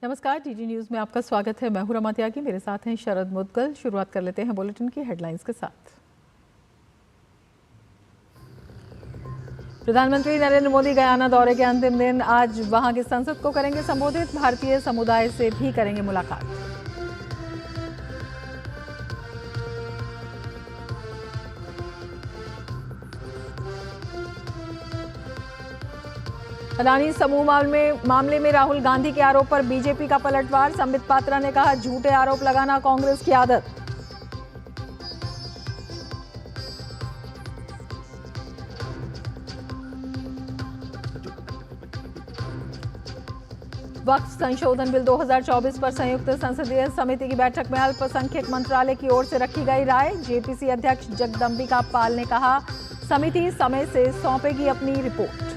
नमस्कार, DD news में आपका स्वागत है। मैं हूं रमा त्यागी, मेरे साथ हैं शरद मुद्गल। शुरुआत कर लेते हैं बुलेटिन की हेडलाइंस के साथ। प्रधानमंत्री नरेंद्र मोदी गयाना दौरे के अंतिम दिन आज वहां की संसद को करेंगे संबोधित। भारतीय समुदाय से भी करेंगे मुलाकात। अडानी समूह मामले में राहुल गांधी के आरोप पर बीजेपी का पलटवार। संबित पात्रा ने कहा, झूठे आरोप लगाना कांग्रेस की आदत। वक्फ संशोधन बिल 2024 पर संयुक्त संसदीय समिति की बैठक में अल्पसंख्यक मंत्रालय की ओर से रखी गई राय। जेपीसी अध्यक्ष जगदम्बिका पाल ने कहा, समिति समय से सौंपेगी अपनी रिपोर्ट।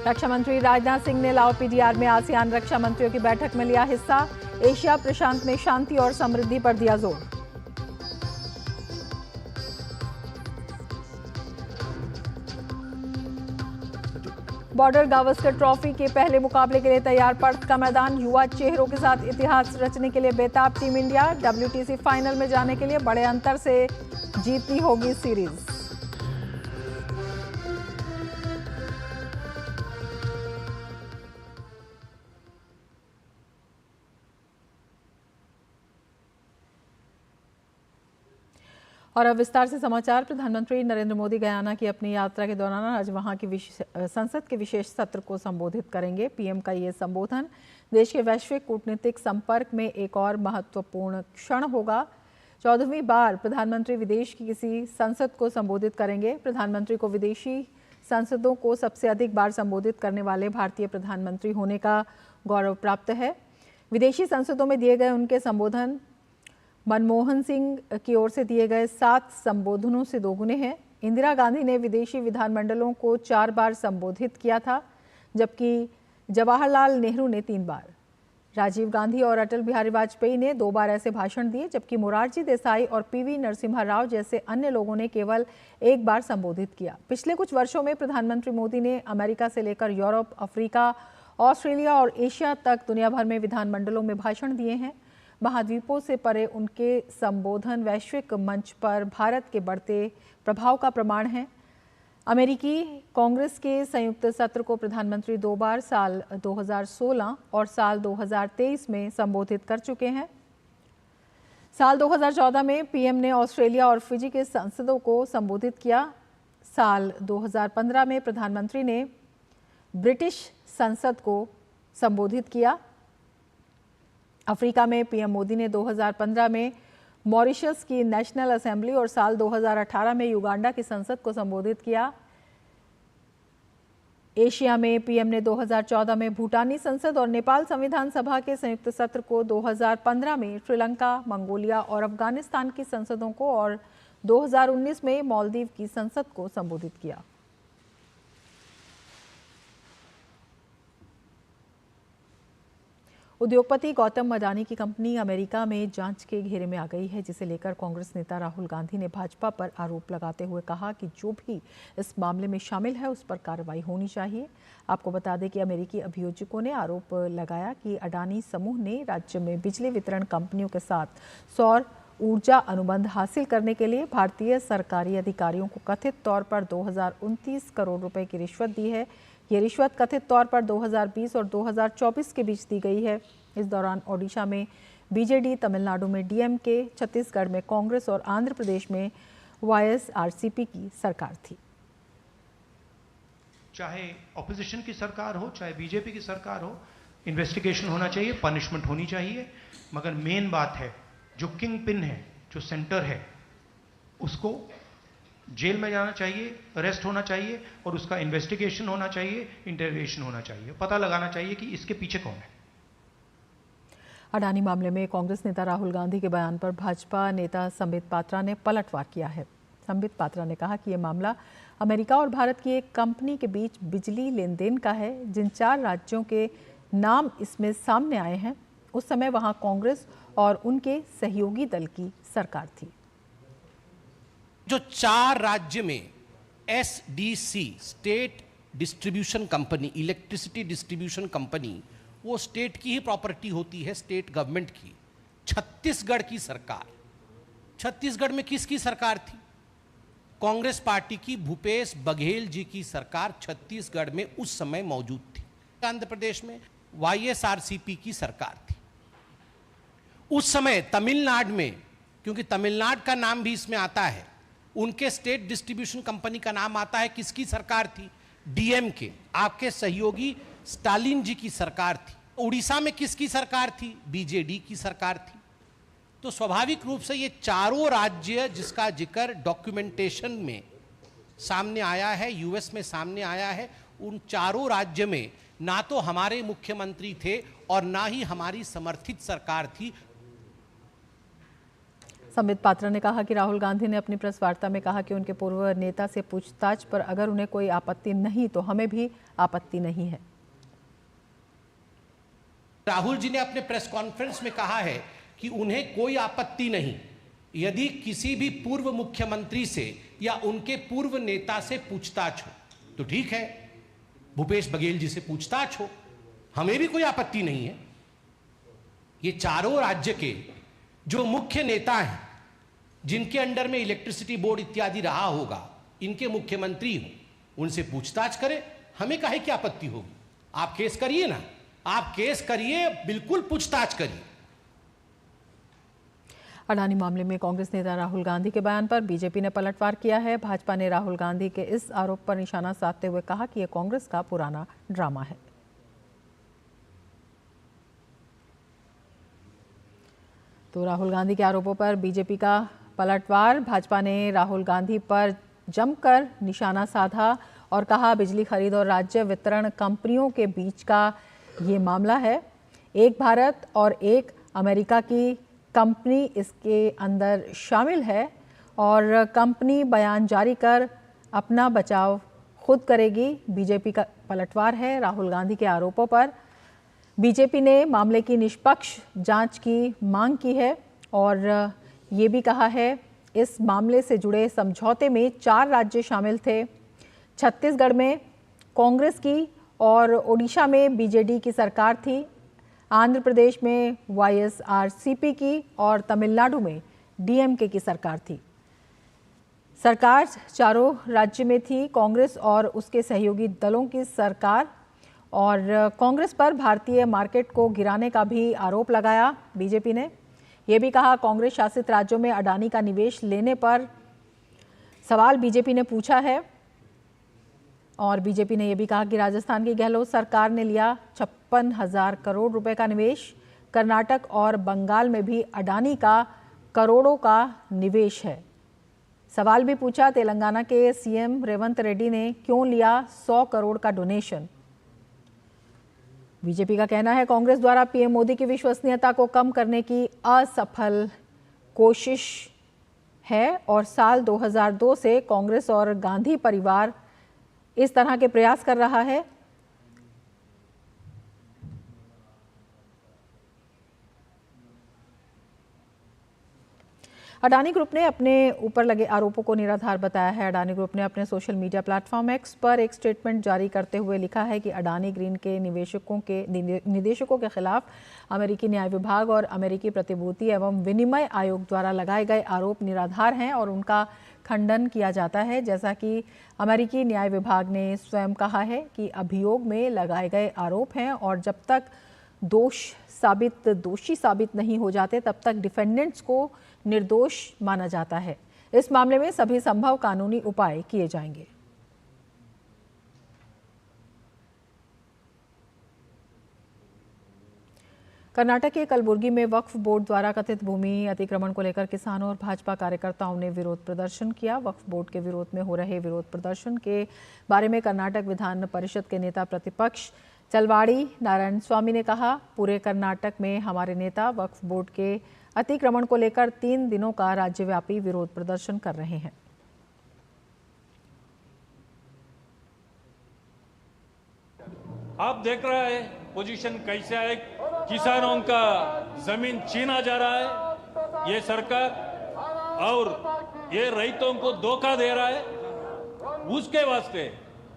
रक्षा मंत्री राजनाथ सिंह ने लाओ पीडीआर में आसियान रक्षा मंत्रियों की बैठक में लिया हिस्सा। एशिया प्रशांत में शांति और समृद्धि पर दिया जोर। बॉर्डर गावस्कर ट्रॉफी के पहले मुकाबले के लिए तैयार पर्थ का मैदान। युवा चेहरों के साथ इतिहास रचने के लिए बेताब टीम इंडिया। WTC फाइनल में जाने के लिए बड़े अंतर से जीतनी होगी सीरीज। और अब विस्तार से समाचार। प्रधानमंत्री नरेंद्र मोदी गयाना की अपनी यात्रा के दौरान आज वहां की संसद के विशेष सत्र को संबोधित करेंगे। पीएम का ये संबोधन देश के वैश्विक कूटनीतिक संपर्क में एक और महत्वपूर्ण क्षण होगा। 14वीं बार प्रधानमंत्री विदेश की किसी संसद को संबोधित करेंगे। प्रधानमंत्री को विदेशी संसदों को सबसे अधिक बार संबोधित करने वाले भारतीय प्रधानमंत्री होने का गौरव प्राप्त है। विदेशी संसदों में दिए गए उनके संबोधन मनमोहन सिंह की ओर से दिए गए 7 संबोधनों से दोगुने हैं। इंदिरा गांधी ने विदेशी विधानमंडलों को 4 बार संबोधित किया था, जबकि जवाहरलाल नेहरू ने 3 बार। राजीव गांधी और अटल बिहारी वाजपेयी ने 2 बार ऐसे भाषण दिए, जबकि मोरारजी देसाई और PV नरसिम्हा राव जैसे अन्य लोगों ने केवल 1 बार संबोधित किया। पिछले कुछ वर्षों में प्रधानमंत्री मोदी ने अमेरिका से लेकर यूरोप, अफ्रीका, ऑस्ट्रेलिया और एशिया तक दुनिया भर में विधानमंडलों में भाषण दिए हैं। महाद्वीपों से परे उनके संबोधन वैश्विक मंच पर भारत के बढ़ते प्रभाव का प्रमाण है। अमेरिकी कांग्रेस के संयुक्त सत्र को प्रधानमंत्री 2 बार साल 2016 और साल 2023 में संबोधित कर चुके हैं। साल 2014 में पीएम ने ऑस्ट्रेलिया और फिजी के सांसदों को संबोधित किया। साल 2015 में प्रधानमंत्री ने ब्रिटिश संसद को संबोधित किया। अफ्रीका में पीएम मोदी ने 2015 में मॉरिशस की नेशनल असेंबली और साल 2018 में युगांडा की संसद को संबोधित किया। एशिया में पीएम ने 2014 में भूटानी संसद और नेपाल संविधान सभा के संयुक्त सत्र को, 2015 में श्रीलंका, मंगोलिया और अफगानिस्तान की संसदों को और 2019 में मालदीव की संसद को संबोधित किया। उद्योगपति गौतम अडानी की कंपनी अमेरिका में जांच के घेरे में आ गई है, जिसे लेकर कांग्रेस नेता राहुल गांधी ने भाजपा पर आरोप लगाते हुए कहा कि जो भी इस मामले में शामिल है उस पर कार्रवाई होनी चाहिए। आपको बता दें कि अमेरिकी अभियोजकों ने आरोप लगाया कि अडानी समूह ने राज्य में बिजली वितरण कंपनियों के साथ सौर ऊर्जा अनुबंध हासिल करने के लिए भारतीय सरकारी अधिकारियों को कथित तौर पर 2029 करोड़ रुपए की रिश्वत दी है। ये रिश्वत कथित तौर पर 2020 और 2024 के बीच दी गई है। इस दौरान ओडिशा में बीजेडी, तमिलनाडु में डीएमके, छत्तीसगढ़ में कांग्रेस और आंध्र प्रदेश में वाईएसआरसीपी की सरकार थी। चाहे ऑपोजिशन की सरकार हो, चाहे बीजेपी की सरकार हो, इन्वेस्टिगेशन होना चाहिए, पनिशमेंट होनी चाहिए। मगर मेन बात है, जो किंग पिन है, जो सेंटर है, उसको जेल में जाना चाहिए, अरेस्ट होना चाहिए और उसका इन्वेस्टिगेशन होना चाहिए, इंटरोगेशन होना चाहिए, पता लगाना चाहिए कि इसके पीछे कौन है। अडानी मामले में कांग्रेस नेता राहुल गांधी के बयान पर भाजपा नेता संबित पात्रा ने पलटवार किया है। संबित पात्रा ने कहा कि यह मामला अमेरिका और भारत की एक कंपनी के बीच बिजली लेन देन का है, जिन 4 राज्यों के नाम इसमें सामने आए हैं, उस समय वहां कांग्रेस और उनके सहयोगी दल की सरकार थी। जो 4 राज्य में SDC, state distribution company, electricity distribution company, वो स्टेट की ही प्रॉपर्टी होती है, स्टेट गवर्नमेंट की। छत्तीसगढ़ की सरकार, छत्तीसगढ़ में किसकी सरकार थी? कांग्रेस पार्टी की, भूपेश बघेल जी की सरकार छत्तीसगढ़ में उस समय मौजूद थी। आंध्र प्रदेश में वाईएसआरसीपी की सरकार थी। उस समय तमिलनाडु में, क्योंकि तमिलनाडु का नाम भी इसमें आता है, उनके स्टेट डिस्ट्रीब्यूशन कंपनी का नाम आता है। किसकी सरकार थी? डीएमके, आपके सहयोगी स्टालिन जी की सरकार थी। उड़ीसा में किसकी सरकार थी? बीजेडी की सरकार थी। तो स्वाभाविक रूप से ये चारों राज्य जिसका जिक्र डॉक्यूमेंटेशन में सामने आया है, यूएस में सामने आया है, उन चारों राज्य में ना तो हमारे मुख्यमंत्री थे और ना ही हमारी समर्थित सरकार थी। संबित पात्रा ने कहा कि राहुल गांधी ने अपनी प्रेस वार्ता में कहा कि उनके पूर्व नेता से पूछताछ पर अगर उन्हें कोई आपत्ति नहीं तो हमें भी आपत्ति नहीं है। राहुल जी ने अपने प्रेस कॉन्फ्रेंस में कहा है कि उन्हें कोई आपत्ति नहीं यदि किसी भी पूर्व मुख्यमंत्री से या उनके पूर्व नेता से पूछताछ हो, तो ठीक है, भूपेश बघेल जी से पूछताछ हो, हमें भी कोई आपत्ति नहीं है। ये चारों राज्य के जो मुख्य नेता हैं, जिनके अंडर में इलेक्ट्रिसिटी बोर्ड इत्यादि रहा होगा, इनके मुख्यमंत्री हो, उनसे पूछताछ करें, हमें काहे की आपत्ति होगी? आप केस करिए ना, आप केस करिए, बिल्कुल पूछताछ करिए। अडानी मामले में कांग्रेस नेता राहुल गांधी के बयान पर बीजेपी ने पलटवार किया है। भाजपा ने राहुल गांधी के इस आरोप पर निशाना साधते हुए कहा कि यह कांग्रेस का पुराना ड्रामा है। तो राहुल गांधी के आरोपों पर बीजेपी का पलटवार। भाजपा ने राहुल गांधी पर जमकर निशाना साधा और कहा बिजली खरीद और राज्य वितरण कंपनियों के बीच का ये मामला है। एक भारत और एक अमेरिका की कंपनी इसके अंदर शामिल है और कंपनी बयान जारी कर अपना बचाव खुद करेगी। बीजेपी का पलटवार है राहुल गांधी के आरोपों पर। बीजेपी ने मामले की निष्पक्ष जांच की मांग की है और ये भी कहा है इस मामले से जुड़े समझौते में 4 राज्य शामिल थे। छत्तीसगढ़ में कांग्रेस की और ओडिशा में बीजेडी की सरकार थी। आंध्र प्रदेश में वाईएसआरसीपी की और तमिलनाडु में डीएमके की सरकार थी। सरकार चारों राज्य में थी, कांग्रेस और उसके सहयोगी दलों की सरकार। और कांग्रेस पर भारतीय मार्केट को गिराने का भी आरोप लगाया बीजेपी ने। यह भी कहा कांग्रेस शासित राज्यों में अडानी का निवेश लेने पर सवाल बीजेपी ने पूछा है। और बीजेपी ने यह भी कहा कि राजस्थान की गहलोत सरकार ने लिया 56,000 करोड़ रुपए का निवेश। कर्नाटक और बंगाल में भी अडानी का करोड़ों का निवेश है। सवाल भी पूछा तेलंगाना के सीएम रेवंत रेड्डी ने क्यों लिया 100 करोड़ का डोनेशन। बीजेपी का कहना है कांग्रेस द्वारा पीएम मोदी की विश्वसनीयता को कम करने की असफल कोशिश है और साल 2002 से कांग्रेस और गांधी परिवार इस तरह के प्रयास कर रहा है। अडानी ग्रुप ने अपने ऊपर लगे आरोपों को निराधार बताया है। अडानी ग्रुप ने अपने सोशल मीडिया प्लेटफॉर्म एक्स पर एक स्टेटमेंट जारी करते हुए लिखा है कि अडानी ग्रीन के निदेशकों के खिलाफ अमेरिकी न्याय विभाग और अमेरिकी प्रतिभूति एवं विनिमय आयोग द्वारा लगाए गए आरोप निराधार हैं और उनका खंडन किया जाता है। जैसा कि अमेरिकी न्याय विभाग ने स्वयं कहा है कि अभियोग में लगाए गए आरोप हैं और जब तक दोषी साबित नहीं हो जाते तब तक डिफेंडेंट्स को निर्दोष माना जाता है। इस मामले में सभी संभव कानूनी उपाय किए जाएंगे। कर्नाटक के कलबुर्गी में वक्फ बोर्ड द्वारा कथित भूमि अतिक्रमण को लेकर किसानों और भाजपा कार्यकर्ताओं ने विरोध प्रदर्शन किया। वक्फ बोर्ड के विरोध में हो रहे विरोध प्रदर्शन के बारे में कर्नाटक विधान परिषद के नेता प्रतिपक्ष चलवाड़ी नारायण स्वामी ने कहा, पूरे कर्नाटक में हमारे नेता वक्फ बोर्ड के अतिक्रमण को लेकर 3 दिनों का राज्यव्यापी विरोध प्रदर्शन कर रहे हैं। आप देख रहे हैं पोजीशन कैसे है, किसानों का जमीन छीना जा रहा है ये सरकार, और ये रैतों को धोखा दे रहा है। उसके वास्ते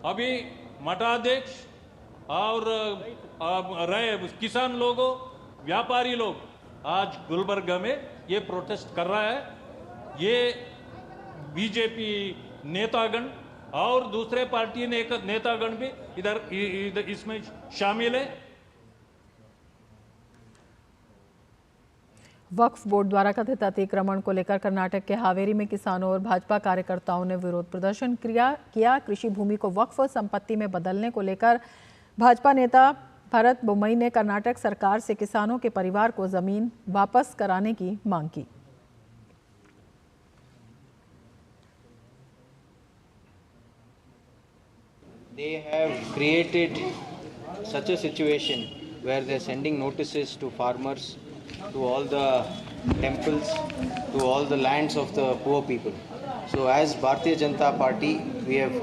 अभी मठाध्यक्ष और किसान लोगों, व्यापारी लोग आज गुलबर्गा में ये प्रोटेस्ट कर रहा है। ये बीजेपी नेतागण और दूसरे पार्टी नेतागण भी इधर इसमें शामिल है। वक्फ बोर्ड द्वारा कथित अतिक्रमण को लेकर कर्नाटक के हावेरी में किसानों और भाजपा कार्यकर्ताओं ने विरोध प्रदर्शन किया। कृषि भूमि को वक्फ संपत्ति में बदलने को लेकर भाजपा नेता भरत बोम्मई ने कर्नाटक सरकार से किसानों के परिवार को जमीन वापस कराने की मांग की। They have created such a situation where they're sending notices to farmers, to all the temples, to all the lands of the poor people. So as Bharatiya Janata Party, we have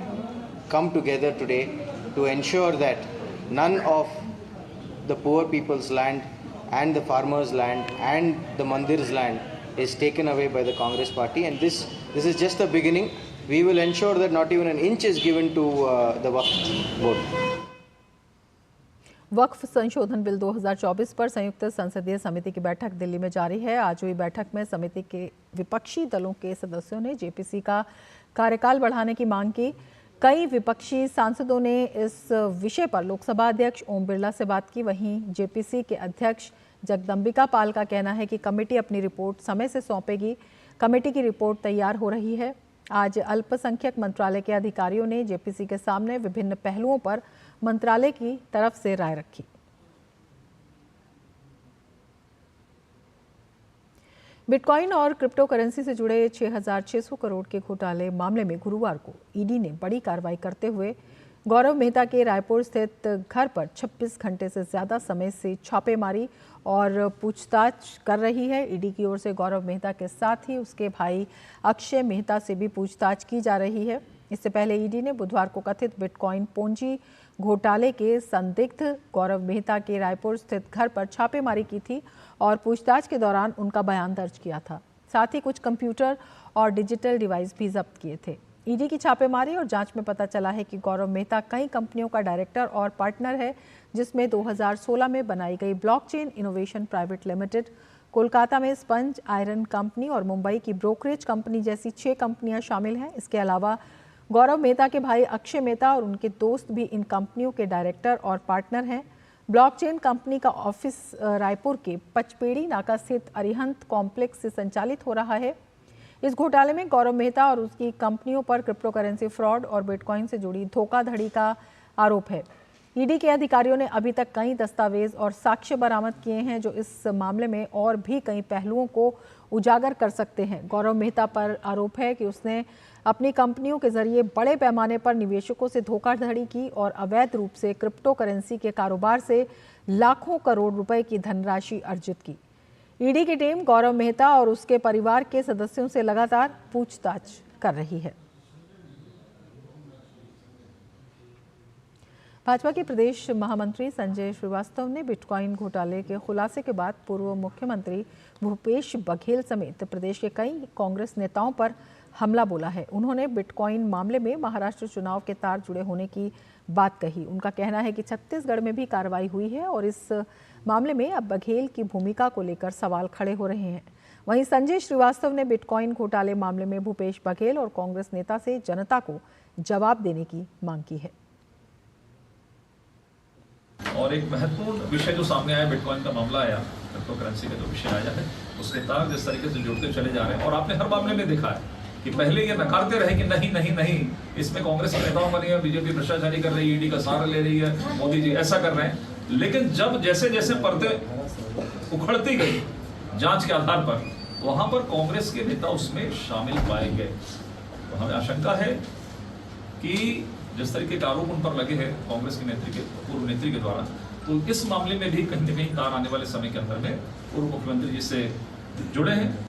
come together today to ensure that none of the poor people's land and the farmers' land and the mandir's land is taken away by the Congress party, and this is just the beginning. We will ensure that not even an inch is given to the Waqf board. वक्फ संशोधन bill 2024 पर संयुक्त संसदीय समिति की बैठक दिल्ली में जारी है। आज हुई बैठक में समिति के विपक्षी दलों के सदस्यों ने जेपीसी का कार्यकाल बढ़ाने की मांग की। कई विपक्षी सांसदों ने इस विषय पर लोकसभा अध्यक्ष ओम बिरला से बात की। वहीं जेपीसी के अध्यक्ष जगदम्बिका पाल का कहना है कि कमेटी अपनी रिपोर्ट समय से सौंपेगी। कमेटी की रिपोर्ट तैयार हो रही है। आज अल्पसंख्यक मंत्रालय के अधिकारियों ने जेपीसी के सामने विभिन्न पहलुओं पर मंत्रालय की तरफ से राय रखी। बिटकॉइन और क्रिप्टो करेंसी से जुड़े 6,600 करोड़ के घोटाले मामले में गुरुवार को ईडी ने बड़ी कार्रवाई करते हुए गौरव मेहता के रायपुर स्थित घर पर 26 घंटे से ज़्यादा समय से छापेमारी और पूछताछ कर रही है। ईडी की ओर से गौरव मेहता के साथ ही उसके भाई अक्षय मेहता से भी पूछताछ की जा रही है। इससे पहले ईडी ने बुधवार को कथित बिटकॉइन पूंजी घोटाले के संदिग्ध गौरव मेहता के रायपुर स्थित घर पर छापेमारी की थी और पूछताछ के दौरान उनका बयान दर्ज किया था। साथ ही कुछ कंप्यूटर और डिजिटल डिवाइस भी जब्त किए थे। ईडी की छापेमारी और जांच में पता चला है कि गौरव मेहता कई कंपनियों का डायरेक्टर और पार्टनर है, जिसमें 2016 में बनाई गई blockchain innovation private limited, Kolkata में स्पंज आयरन कंपनी और मुंबई की ब्रोकरेज कंपनी जैसी 6 कंपनियां शामिल हैं। इसके अलावा गौरव मेहता के भाई अक्षय मेहता और उनके दोस्त भी इन कंपनियों के डायरेक्टर और पार्टनर हैं। ब्लॉकचेन कंपनी का ऑफिस रायपुर के पचपेड़ी नाका स्थित अरिहंत कॉम्प्लेक्स से संचालित हो रहा है। इस घोटाले में गौरव मेहता और उसकी कंपनियों पर क्रिप्टो करेंसी फ्रॉड और बिटकॉइन से जुड़ी धोखाधड़ी का आरोप है। ईडी के अधिकारियों ने अभी तक कई दस्तावेज और साक्ष्य बरामद किए हैं जो इस मामले में और भी कई पहलुओं को उजागर कर सकते हैं। गौरव मेहता पर आरोप है कि उसने अपनी कंपनियों के जरिए बड़े पैमाने पर निवेशकों से धोखाधड़ी की और अवैध रूप से क्रिप्टो करेंसी के कारोबार से लाखों करोड़ रुपए की धनराशि अर्जित की। ईडी की टीम गौरव मेहता और उसके परिवार के सदस्यों से लगातार पूछताछ कर रही है। भाजपा के प्रदेश महामंत्री संजय श्रीवास्तव ने बिटकॉइन घोटाले के खुलासे के बाद पूर्व मुख्यमंत्री भूपेश बघेल समेत प्रदेश के कई कांग्रेस नेताओं पर हमला बोला है। उन्होंने बिटकॉइन मामले में महाराष्ट्र चुनाव के तार जुड़े होने की बात कही। उनका कहना है कि छत्तीसगढ़ में भी कार्रवाई हुई है और इस मामले में अब बघेल की भूमिका को लेकर सवाल खड़े हो रहे हैं। वहीं संजय श्रीवास्तव ने बिटकॉइन घोटाले मामले में भूपेश बघेल और कांग्रेस नेता से जनता को जवाब देने की मांग की है। और एक महत्वपूर्ण विषय जो सामने आया, बिटकॉइन का मामला आया, क्रिप्टो करेंसी का जो विषय आया है, उसके तार जिस तरीके से जुड़ते चले जा रहे हैं। और आपने हर मामले में देखा है कि पहले ये नकारते रहे कि नहीं नहीं नहीं, इसमें कांग्रेस के नेताओं का नहीं है, बीजेपी भ्रष्टाचारी कर रही है, ईडी का सहारा ले रही है, मोदी जी ऐसा कर रहे हैं। लेकिन जब जैसे जैसे परतें उखड़ती गई जांच के आधार पर, वहां पर कांग्रेस के नेता उसमें शामिल पाए गए। तो हमें आशंका है कि जिस तरीके के आरोप उन पर लगे हैं कांग्रेस के पूर्व नेत्री के द्वारा, तो इस मामले में भी कहीं न कहीं तार आने वाले समय के अंदर में पूर्व मुख्यमंत्री जी से जुड़े हैं।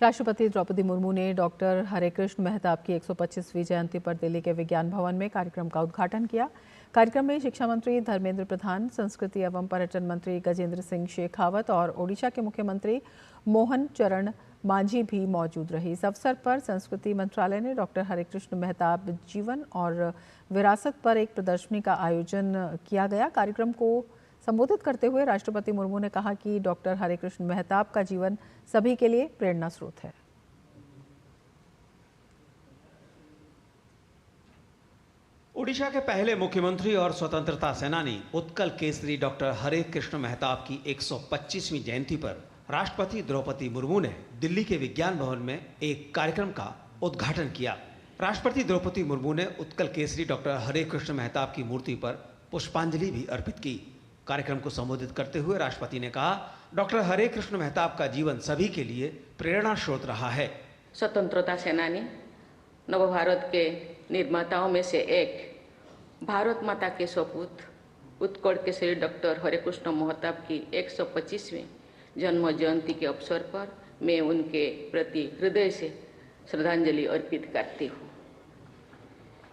राष्ट्रपति द्रौपदी मुर्मू ने डॉक्टर हरेकृष्ण मेहताब की 125वीं जयंती पर दिल्ली के विज्ञान भवन में कार्यक्रम का उद्घाटन किया। कार्यक्रम में शिक्षा मंत्री धर्मेंद्र प्रधान, संस्कृति एवं पर्यटन मंत्री गजेंद्र सिंह शेखावत और ओडिशा के मुख्यमंत्री मोहन चरण मांझी भी मौजूद रहे। इस अवसर पर संस्कृति मंत्रालय ने डॉक्टर हरेकृष्ण मेहताब जीवन और विरासत पर एक प्रदर्शनी का आयोजन किया गया। कार्यक्रम को संबोधित करते हुए राष्ट्रपति मुर्मू ने कहा कि डॉक्टर हरेकृष्ण मेहताब का जीवन सभी के लिए प्रेरणा स्रोत है। ओडिशा के पहले मुख्यमंत्री और स्वतंत्रता सेनानी उत्कल केसरी डॉक्टर हरेकृष्ण मेहताब की 125वीं जयंती पर राष्ट्रपति द्रौपदी मुर्मू ने दिल्ली के विज्ञान भवन में एक कार्यक्रम का उद्घाटन किया। राष्ट्रपति द्रौपदी मुर्मू ने उत्कल केसरी डॉक्टर हरेकृष्ण मेहताब की मूर्ति पर पुष्पांजलि भी अर्पित की। कार्यक्रम को संबोधित करते हुए राष्ट्रपति ने कहा, डॉक्टर हरेकृष्ण मेहताब का जीवन सभी के लिए प्रेरणा स्रोत रहा है। स्वतंत्रता सेनानी, नवभारत के निर्माताओं में से एक, भारत माता के सपूत उत्कल केसरी डॉक्टर हरेकृष्ण मेहताब की 125वीं जन्म जयंती के अवसर पर मैं उनके प्रति हृदय से श्रद्धांजलि अर्पित करती हूँ।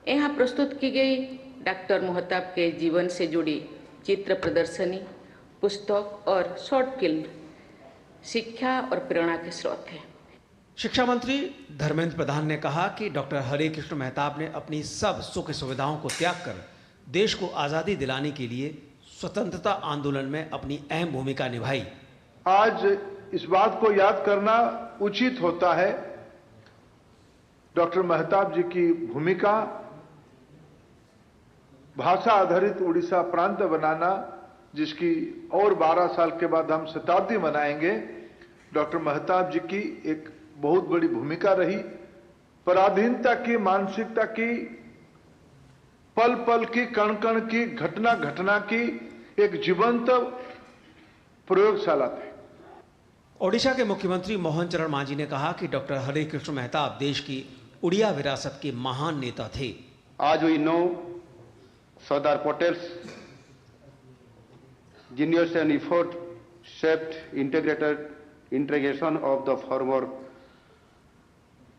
यहाँ प्रस्तुत की गई डॉक्टर मेहताब के जीवन से जुड़ी चित्र प्रदर्शनी, पुस्तक और शॉर्ट फिल्म शिक्षा और प्रेरणा के स्रोत है। शिक्षा मंत्री धर्मेंद्र प्रधान ने कहा कि डॉक्टर हरेकृष्ण मेहताब ने अपनी सब सुख सुविधाओं को त्याग कर देश को आज़ादी दिलाने के लिए स्वतंत्रता आंदोलन में अपनी अहम भूमिका निभाई। आज इस बात को याद करना उचित होता है, डॉक्टर मेहताब जी की भूमिका भाषा आधारित उड़ीसा प्रांत बनाना, जिसकी और 12 साल के बाद हम शताब्दी मनाएंगे। डॉक्टर मेहताब जी की एक बहुत बड़ी भूमिका रही। पराधीनता की मानसिकता की, पल पल की, कण कण की, घटना घटना की एक जीवंत प्रयोगशाला थे। ओडिशा के मुख्यमंत्री मोहन चरण मांझी ने कहा कि डॉक्टर हरेकृष्ण मेहताब देश की उड़िया विरासत के महान नेता थे। आज we know Sardar Patel's genius and effort shaped integrated integration of the former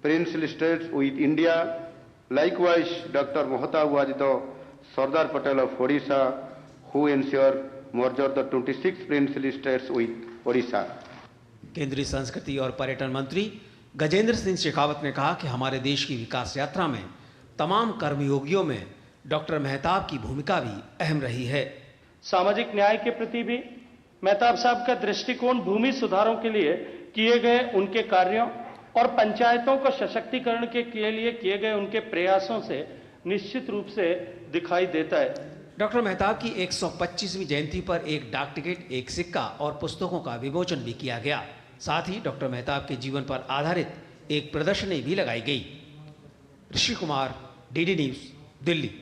princely states with India. Likewise, Dr. Meहताब was the Sardar Patel of Odisha, who ensured merger the 26 princely states with Odisha. केंद्रीय संस्कृति और पर्यटन मंत्री गजेंद्र सिंह शेखावत ने कहा कि हमारे देश की विकास यात्रा में तमाम कर्मयोगियों में डॉक्टर मेहताब की भूमिका भी अहम रही है। सामाजिक न्याय के प्रति भी मेहताब साहब का दृष्टिकोण भूमि सुधारों के लिए किए गए उनके कार्यों और पंचायतों को सशक्तिकरण के लिए किए गए उनके प्रयासों से निश्चित रूप से दिखाई देता है। डॉक्टर मेहताब की 125वीं जयंती पर एक डाक टिकट, एक सिक्का और पुस्तकों का विमोचन भी किया गया। साथ ही डॉक्टर मेहताब के जीवन पर आधारित एक प्रदर्शनी भी लगाई गई। Rishi Kumar, DD news, Delhi.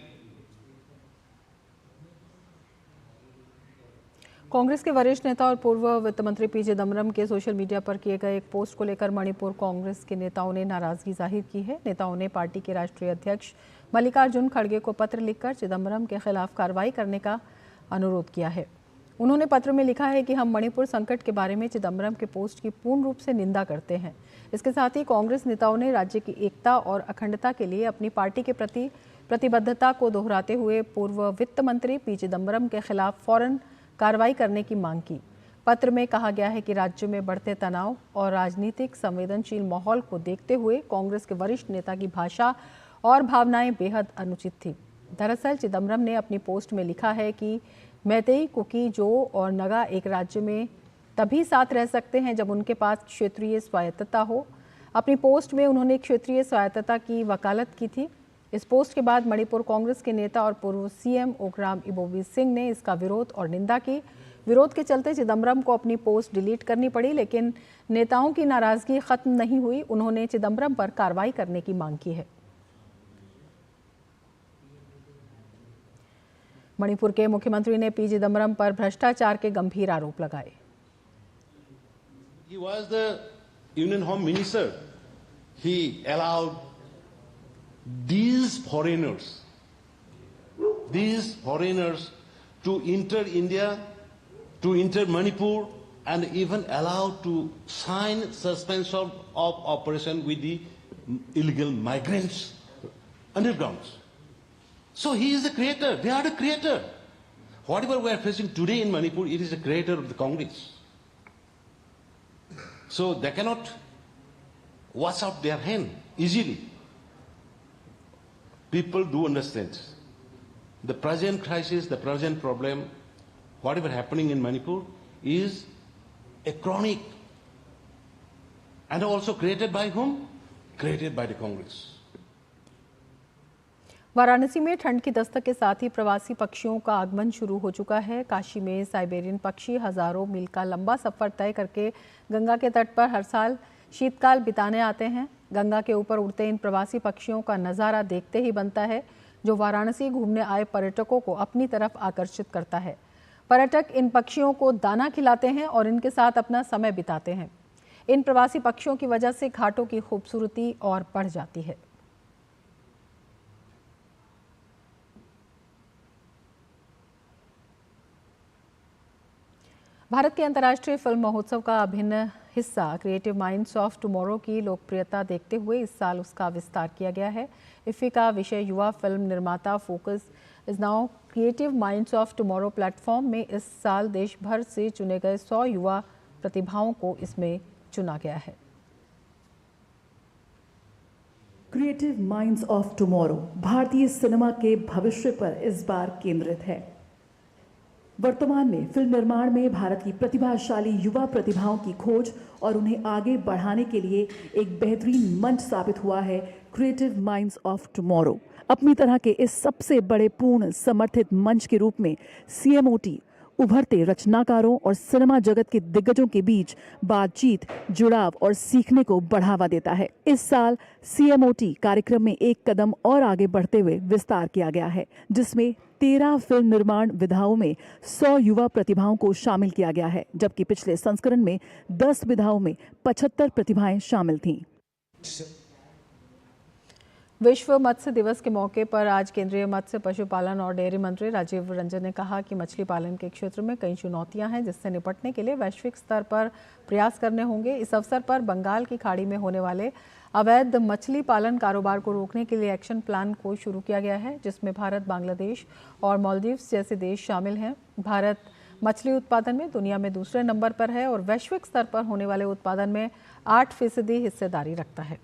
कांग्रेस के वरिष्ठ नेता और पूर्व वित्त मंत्री पी चिदम्बरम के सोशल मीडिया पर किए गए एक पोस्ट को लेकर मणिपुर कांग्रेस के नेताओं ने नाराजगी जाहिर की है। नेताओं ने पार्टी के राष्ट्रीय अध्यक्ष मल्लिकार्जुन खड़गे को पत्र लिखकर चिदम्बरम के खिलाफ कार्रवाई करने का अनुरोध किया है। उन्होंने पत्र में लिखा है कि हम मणिपुर संकट के बारे में चिदम्बरम के पोस्ट की पूर्ण रूप से निंदा करते हैं। इसके साथ ही कांग्रेस नेताओं ने राज्य की एकता और अखंडता के लिए अपनी पार्टी के प्रति प्रतिबद्धता को दोहराते हुए पूर्व वित्त मंत्री पी चिदम्बरम के खिलाफ फौरन कार्रवाई करने की मांग की। पत्र में कहा गया है कि राज्य में बढ़ते तनाव और राजनीतिक संवेदनशील माहौल को देखते हुए कांग्रेस के वरिष्ठ नेता की भाषा और भावनाएं बेहद अनुचित थी। दरअसल चिदम्बरम ने अपनी पोस्ट में लिखा है कि मैतेई, कुकी, जो और नगा एक राज्य में तभी साथ रह सकते हैं जब उनके पास क्षेत्रीय स्वायत्तता हो। अपनी पोस्ट में उन्होंने क्षेत्रीय स्वायत्तता की वकालत की थी। इस पोस्ट के बाद मणिपुर कांग्रेस के नेता और पूर्व सीएम ओकराम इबोबी सिंह ने इसका विरोध और निंदा की। विरोध के चलते चिदम्बरम को अपनी पोस्ट डिलीट करनी पड़ी, लेकिन नेताओं की नाराजगी खत्म नहीं हुई। उन्होंने चिदम्बरम पर कार्रवाई करने की मांग की है। मणिपुर के मुख्यमंत्री ने पी चिदम्बरम पर भ्रष्टाचार के गंभीर आरोप लगाए। He was the Union Home Minister. He allowed these foreigners to enter India, to enter Manipur, and even allowed to sign suspension of operation with the illegal migrants underground. So he is the creator. They are the creator. Whatever we are facing today in Manipur, it is the creator of the Congress. So they cannot wash out their hand easily. People do understand the present crisis, the present problem, whatever happening in Manipur is a chronic, and also created by whom? Created by the Congress. Varanasi में ठंड की दस्तक के साथ ही प्रवासी पक्षियों का आगमन शुरू हो चुका है। काशी में साइबेरियन पक्षी हजारों मील का लंबा सफर तय करके गंगा के तट पर हर साल शीतकाल बिताने आते हैं। गंगा के ऊपर उड़ते इन प्रवासी पक्षियों का नज़ारा देखते ही बनता है, जो वाराणसी घूमने आए पर्यटकों को अपनी तरफ आकर्षित करता है। पर्यटक इन पक्षियों को दाना खिलाते हैं और इनके साथ अपना समय बिताते हैं। इन प्रवासी पक्षियों की वजह से घाटों की खूबसूरती और बढ़ जाती है। भारत के अंतर्राष्ट्रीय फिल्म महोत्सव का अभिन्न हिस्सा क्रिएटिव माइंड्स ऑफ टुमारो की लोकप्रियता देखते हुए इस साल उसका विस्तार किया गया है। इफ्फी का विषय युवा फिल्म निर्माता focus is now creative minds of tomorrow platform में इस साल देश भर से चुने गए 100 युवा प्रतिभाओं को इसमें चुना गया है। क्रिएटिव माइंड्स ऑफ टुमारो भारतीय सिनेमा के भविष्य पर इस बार केंद्रित है। वर्तमान में फिल्म निर्माण में भारत की प्रतिभाशाली युवा प्रतिभाओं की खोज और उन्हें आगे बढ़ाने के लिए एक बेहतरीन मंच साबित हुआ है क्रिएटिव माइंड्स ऑफ टुमारो। अपनी तरह के इस सबसे बड़े पूर्ण समर्थित मंच के रूप में CMOT उभरते रचनाकारों और सिनेमा जगत के दिग्गजों के बीच बातचीत, जुड़ाव और सीखने को बढ़ावा देता है। इस साल CMOT कार्यक्रम में एक कदम और आगे बढ़ते हुए विस्तार किया गया है, जिसमें 13 फिल्म निर्माण विधाओं में 100 युवा प्रतिभाओं को शामिल किया गया है, जबकि पिछले संस्करण में 10 विधाओं में 75 प्रतिभाएं शामिल थीं। विश्व मत्स्य दिवस के मौके पर आज केंद्रीय मत्स्य पशुपालन और डेयरी मंत्री राजीव रंजन ने कहा कि मछली पालन के क्षेत्र में कई चुनौतियां हैं, जिससे निपटने के लिए वैश्विक स्तर पर प्रयास करने होंगे। इस अवसर पर बंगाल की खाड़ी में होने वाले अवैध मछली पालन कारोबार को रोकने के लिए एक्शन प्लान को शुरू किया गया है, जिसमें भारत, बांग्लादेश और मालदीव्स जैसे देश शामिल हैं। भारत मछली उत्पादन में दुनिया में दूसरे नंबर पर है और वैश्विक स्तर पर होने वाले उत्पादन में 8% हिस्सेदारी रखता है।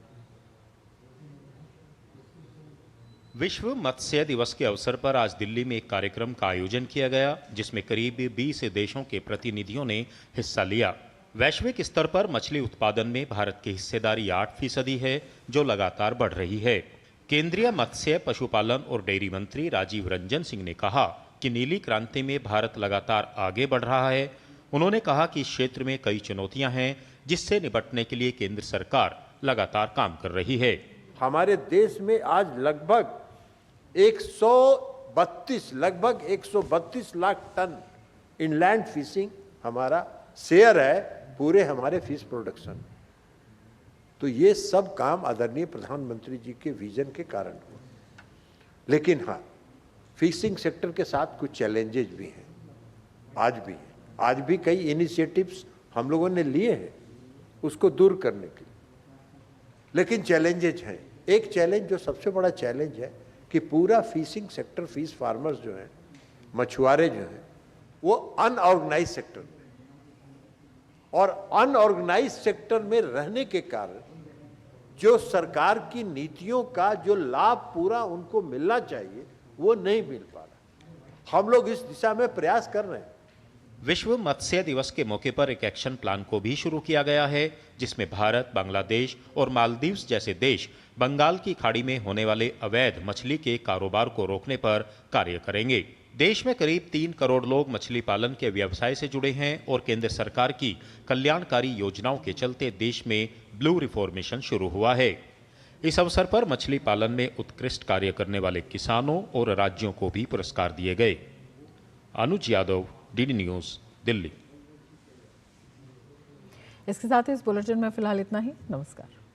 विश्व मत्स्य दिवस के अवसर पर आज दिल्ली में एक कार्यक्रम का आयोजन किया गया, जिसमें करीब 20 देशों के प्रतिनिधियों ने हिस्सा लिया। वैश्विक स्तर पर मछली उत्पादन में भारत की हिस्सेदारी 8% है, जो लगातार बढ़ रही है। केंद्रीय मत्स्य पशुपालन और डेयरी मंत्री राजीव रंजन सिंह ने कहा कि नीली क्रांति में भारत लगातार आगे बढ़ रहा है। उन्होंने कहा कि इस क्षेत्र में कई चुनौतियां हैं, जिससे निपटने के लिए केंद्र सरकार लगातार काम कर रही है। हमारे देश में आज लगभग 132 लाख टन इनलैंड फिशिंग हमारा शेयर है पूरे हमारे फिश प्रोडक्शन। तो ये सब काम आदरणीय प्रधानमंत्री जी के विजन के कारण हुआ। लेकिन हाँ, फिशिंग सेक्टर के साथ कुछ चैलेंजेस भी हैं, आज भी कई इनिशिएटिव्स हम लोगों ने लिए हैं उसको दूर करने के लिए, लेकिन चैलेंजेस हैं। एक चैलेंज जो सबसे बड़ा चैलेंज है कि पूरा फिशिंग सेक्टर, फिश फार्मर्स जो हैं, मछुआरे जो हैं, वो अनऑर्गेनाइज सेक्टर में, और अनऑर्गेनाइज सेक्टर में रहने के कारण जो सरकार की नीतियों का जो लाभ पूरा उनको मिलना चाहिए वो नहीं मिल पा रहा। हम लोग इस दिशा में प्रयास कर रहे हैं। विश्व मत्स्य दिवस के मौके पर एक एक्शन प्लान को भी शुरू किया गया है, जिसमें भारत, बांग्लादेश और मालदीव्स जैसे देश बंगाल की खाड़ी में होने वाले अवैध मछली के कारोबार को रोकने पर कार्य करेंगे। देश में करीब 3 करोड़ लोग मछली पालन के व्यवसाय से जुड़े हैं और केंद्र सरकार की कल्याणकारी योजनाओं के चलते देश में ब्लू रिफॉर्मेशन शुरू हुआ है। इस अवसर पर मछली पालन में उत्कृष्ट कार्य करने वाले किसानों और राज्यों को भी पुरस्कार दिए गए। अनुज यादव, DD न्यूज़, दिल्ली। इसके साथ ही इस बुलेटिन में फिलहाल इतना ही। नमस्कार।